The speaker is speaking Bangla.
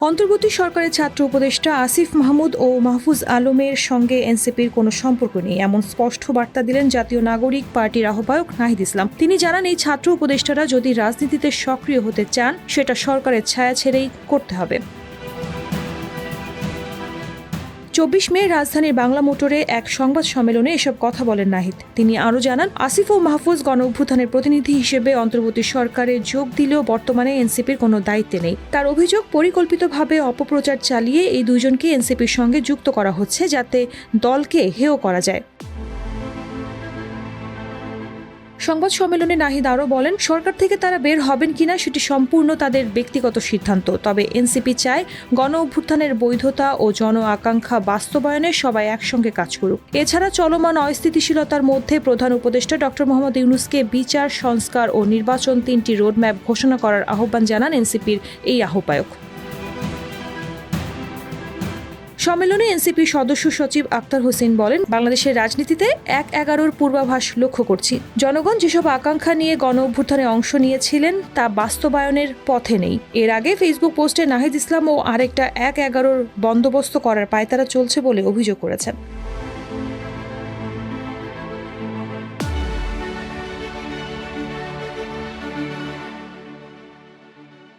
অন্তর্বর্তী সরকারের ছাত্র উপদেষ্টা আসিফ মাহমুদ ও মাহফুজ আলমের সঙ্গে এনসিপির কোনো সম্পর্ক নেই, এমন স্পষ্ট বার্তা দিলেন জাতীয় নাগরিক পার্টির আহ্বায়ক নাহিদ ইসলাম। তিনি জানান, এই ছাত্র উপদেষ্টারা যদি রাজনীতিতে সক্রিয় হতে চান সেটা সরকারের ছায়া ছেড়েই করতে হবে। ২৪ মে রাজধানীর বাংলা মোটরে এক সংবাদ সম্মেলনে এসব কথা বলেন নাহিদ। তিনি আরও জানান, আসিফ ও মাহফুজ গণঅভ্যুত্থানের প্রতিনিধি হিসেবে অন্তর্বর্তী সরকারে যোগ দিলেও বর্তমানে এনসিপির কোনো দায়িত্বে নেই। তার অভিযোগ, পরিকল্পিতভাবে অপপ্রচার চালিয়ে এই দুইজনকে এনসিপির সঙ্গে যুক্ত করা হচ্ছে যাতে দলকে হেয় করা যায়। সংবাদ সম্মেলনে নাহিদ আরও বলেন, সরকার থেকে তারা বের হবেন কিনা সেটি সম্পূর্ণ তাদের ব্যক্তিগত সিদ্ধান্ত। তবে এনসিপি চায় গণ অভ্যুত্থানের বৈধতা ও জন আকাঙ্ক্ষা বাস্তবায়নে সবাই একসঙ্গে কাজ করুক। এছাড়া চলমান অস্থিতিশীলতার মধ্যে প্রধান উপদেষ্টা ডক্টর মোহাম্মদ ইউনূসকে বিচার, সংস্কার ও নির্বাচন ৩টি রোডম্যাপ ঘোষণা করার আহ্বান জানান এনসিপির এই আহ্বায়ক। সম্মেলনে এনসিপির সদস্য সচিব আক্তার হোসেন বলেন, বাংলাদেশের রাজনীতিতে ১/১১ পূর্বাভাস লক্ষ্য করছি। জনগণ যেসব আকাঙ্ক্ষা নিয়ে গণ অভ্যুত্থানে অংশ নিয়েছিলেন তা বাস্তবায়নের পথে নেই। এর আগে ফেসবুক পোস্টে নাহিদ ইসলাম ও আরেকটা ১/১১ বন্দোবস্ত করার পায়তারা চলছে বলে অভিযোগ করেছেন।